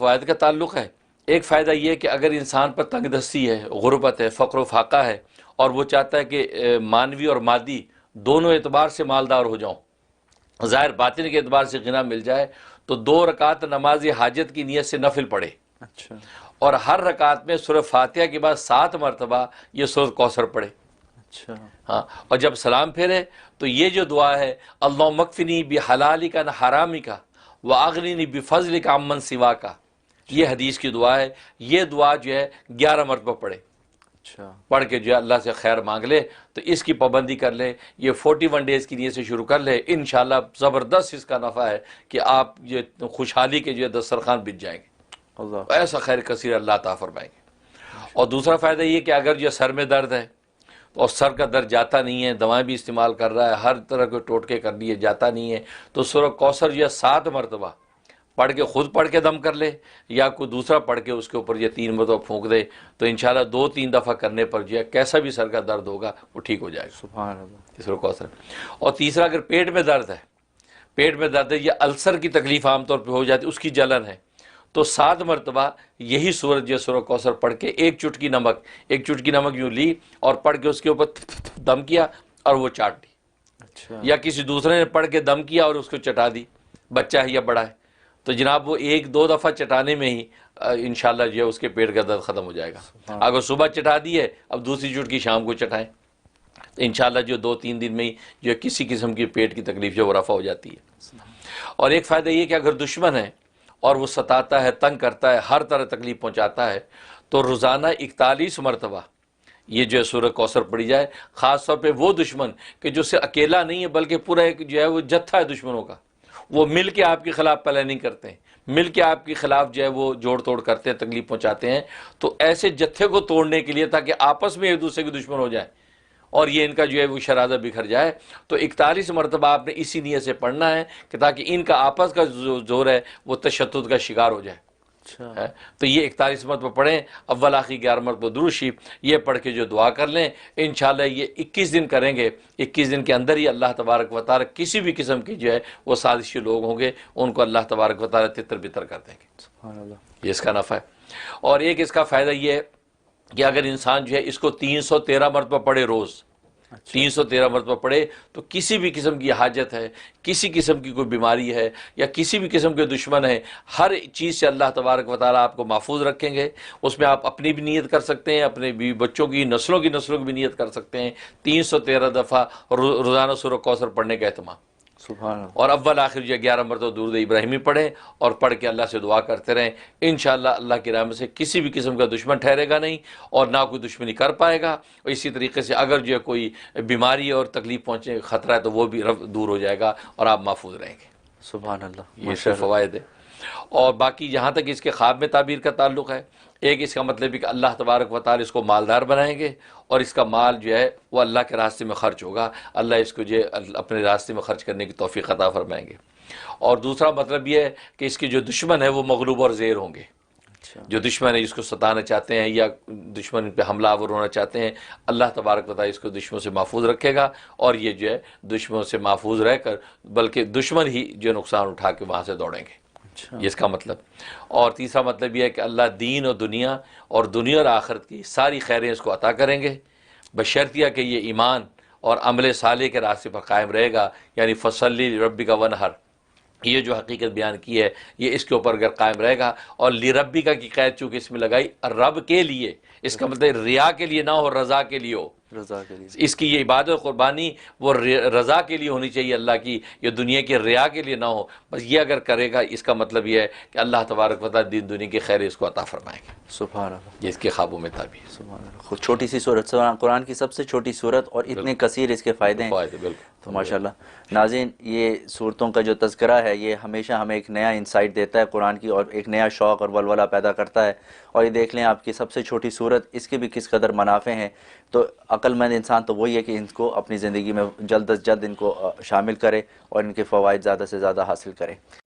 فوائد کا تعلق ہے۔ ایک فائدہ یہ ہے کہ اگر انسان پر تنگ دستی ہے، غربت ہے، فقر و فاقہ ہے، اور وہ چاہتا ہے کہ مانوی اور مادی دونوں اعتبار سے مالدار ہو جاؤں، ظاہر باطن کے اعتبار سے غنا مل جائے، تو 2 رکعت نماز حاجت کی نیت سے نفل پڑھے، اچھا اور ہر رکعت میں سورہ فاتحہ کے بعد 7 مرتبہ یہ سورۃ کوثر پڑھے۔ اچھا ہاں، اور جب سلام پھیرے تو یہ جو دعا ہے، اللہم اکفنی بحلالک عن حرامک واغننی بفضلک عمن سواک، یہ حدیث کی دعا ہے۔ یہ دعا جو ہے 11 مرتبہ پڑھے، اچھا پڑھ کے جو ہے اللہ سے خیر مانگ لے، تو اس کی پابندی کر لے، یہ 41 ڈیز کی نیت سے شروع کر لے، انشاءاللہ زبردست اس کا نفع ہے کہ آپ یہ خوشحالی کے جو ہے دسترخوان بچ جائیں گے، اللہ ایسا خیر کثیر اللہ عطا فرمائیں گے۔ اور دوسرا فائدہ یہ کہ اگر جو سر میں درد ہے اور سر کا درد جاتا نہیں ہے، دوائیں بھی استعمال کر رہا ہے، ہر طرح کے ٹوٹکے کر لیے جاتا نہیں ہے، تو سورہ کوثر جو ہے 7 مرتبہ پڑھ کے، خود پڑھ کے دم کر لے، یا کوئی دوسرا پڑھ کے اس کے اوپر یہ 3 مرتبہ پھونک دے، تو انشاءاللہ 2-3 دفعہ کرنے پر جو ہے کیسا بھی سر کا درد ہوگا وہ ٹھیک ہو جائے گا، سبحان اللہ سورہ کوثر۔ اور تیسرا، اگر پیٹ میں درد ہے، پیٹ میں درد ہے یا السر کی تکلیف عام طور پہ ہو جاتی ہے، اس کی جلن ہے، تو 7 مرتبہ یہی سورت جو سورہ کوثر پڑھ کے ایک چٹکی نمک یوں لی اور پڑھ کے اس کے اوپر دم کیا اور وہ چاٹ دی، اچھا یا کسی دوسرے نے پڑھ کے دم کیا اور اس کو چٹا دی، بچہ ہے یا بڑا ہے، تو جناب وہ 1-2 دفعہ چٹانے میں ہی انشاءاللہ جو ہے اس کے پیٹ کا درد ختم ہو جائے گا۔ سبحان اگر صبح چٹا دی ہے، اب دوسری چٹکی شام کو چٹائیں، تو انشاءاللہ جو 2-3 دن میں ہی جو ہے کسی قسم کی پیٹ کی تکلیف جو وہ رفع ہو جاتی ہے۔ اور ایک فائدہ یہ کہ اگر دشمن ہے اور وہ ستاتا ہے، تنگ کرتا ہے، ہر طرح تکلیف پہنچاتا ہے، تو روزانہ 41 مرتبہ یہ جو ہے سورہ کوثر پڑھی جائے، خاص طور پہ وہ دشمن کہ جو صرف اکیلا نہیں ہے بلکہ پورا ایک جو ہے وہ جتھا ہے دشمنوں کا، وہ مل کے آپ کے خلاف پلاننگ کرتے ہیں، مل کے آپ کے خلاف جو ہے وہ جوڑ توڑ کرتے ہیں، تکلیف پہنچاتے ہیں، تو ایسے جتھے کو توڑنے کے لیے تاکہ آپس میں ایک دوسرے کے دشمن ہو جائیں اور یہ ان کا جو ہے وہ شرادہ بکھر جائے، تو 41 مرتبہ آپ نے اسی نیت سے پڑھنا ہے کہ تاکہ ان کا آپس کا زور ہے وہ تشدد کا شکار ہو جائے اچھا ہے۔ تو یہ 41 مرتبہ پڑھیں، اول آخر 11 مرتبہ درود شریف یہ پڑھ کے جو دعا کر لیں، انشاءاللہ یہ 21 دن کریں گے، 21 دن کے اندر ہی اللہ تبارک و تعالی کسی بھی قسم کی جو ہے وہ سازشی لوگ ہوں گے ان کو اللہ تبارک و تعالی تتر بتر کر دیں گے۔ سبحان اللہ یہ اس کا نفع ہے۔ اور ایک اس کا فائدہ یہ ہے کہ اگر انسان جو ہے اس کو 313 مرتبہ پڑھے، روز 313 مرتبہ پڑھے، تو کسی بھی قسم کی حاجت ہے، کسی قسم کی کوئی بیماری ہے یا کسی بھی قسم کے دشمن ہے، ہر چیز سے اللہ تبارک و تعالیٰ آپ کو محفوظ رکھیں گے۔ اس میں آپ اپنی بھی نیت کر سکتے ہیں، اپنے بیوی بچوں کی نسلوں کی بھی نیت کر سکتے ہیں۔ 313 دفعہ روزانہ سورہ کوثر پڑھنے کا اہتمام، سبحان اللہ اور اول آخر جو 11 مرتبہ درود ابراہیمی پڑھیں اور پڑھ کے اللہ سے دعا کرتے رہیں، انشاءاللہ اللہ کی رحمت سے کسی بھی قسم کا دشمن ٹھہرے گا نہیں اور نہ کوئی دشمنی کر پائے گا، اور اسی طریقے سے اگر جو ہے کوئی بیماری اور تکلیف پہنچنے کا خطرہ ہے تو وہ بھی دور ہو جائے گا اور آپ محفوظ رہیں گے۔ سبحان اللہ یہ اس کے فوائد ہے۔ اور باقی جہاں تک اس کے خواب میں تعبیر کا تعلق ہے، ایک اس کا مطلب ہے کہ اللہ تبارک و تعالی اس کو مالدار بنائیں گے اور اس کا مال جو ہے وہ اللہ کے راستے میں خرچ ہوگا، اللہ اس کو جو ہے اپنے راستے میں خرچ کرنے کی توفیق عطا فرمائیں گے۔ اور دوسرا مطلب یہ ہے کہ اس کے جو دشمن ہیں وہ مغلوب اور زیر ہوں گے، اچھا جو دشمن ہے جس کو ستانا چاہتے ہیں یا دشمن پہ حملہ آور ہونا چاہتے ہیں، اللہ تبارک و تعالی اس کو دشمنوں سے محفوظ رکھے گا، اور یہ جو ہے دشمنوں سے محفوظ رہ کر بلکہ دشمن ہی جو نقصان اٹھا کے وہاں سے دوڑیں گے، اچھا یہ اس کا مطلب۔ اور تیسرا مطلب یہ ہے کہ اللہ دین اور دنیا اور آخرت کی ساری خیریں اس کو عطا کریں گے، بشرطیہ کہ یہ ایمان اور عمل صالح کے راستے پر قائم رہے گا، یعنی فصلی لربک ونحر، یہ جو حقیقت بیان کی ہے یہ اس کے اوپر اگر قائم رہے گا، اور لربی کا کی قید چونکہ اس میں لگائی رب کے لیے، اس کا مطلب ریا کے لیے نہ ہو، رضا کے لیے ہو، رضا کے لیے اس کی یہ عبادت و قربانی وہ رضا کے لیے ہونی چاہیے اللہ کی، یہ دنیا کی ریا کے لیے نہ ہو، بس یہ اگر کرے گا اس کا مطلب یہ ہے کہ اللہ تبارک و تعالی دین دنیا کی خیر اس کو عطا فرمائیں گے۔ سبحان اللہ یہ اس کے خوابوں میں تعبیر۔ سبحان اللہ خود چھوٹی سی صورت، قرآن کی سب سے چھوٹی صورت اور اتنے کثیر اس کے فائدے ہیں، فوائد بالکل۔ تو ماشاءاللہ ناظرین یہ صورتوں کا جو تذکرہ ہے یہ ہمیشہ ہمیں ایک نیا انسائٹ دیتا ہے قرآن کی، اور ایک نیا شوق اور ولولہ پیدا کرتا ہے، اور یہ دیکھ لیں آپ کی سب سے چھوٹی صورت، اس کے بھی کس قدر منافع ہیں۔ تو عقل مند انسان تو وہی ہے کہ ان کو اپنی زندگی میں جلد از جلد ان کو شامل کرے اور ان کے فوائد زیادہ سے زیادہ حاصل کرے۔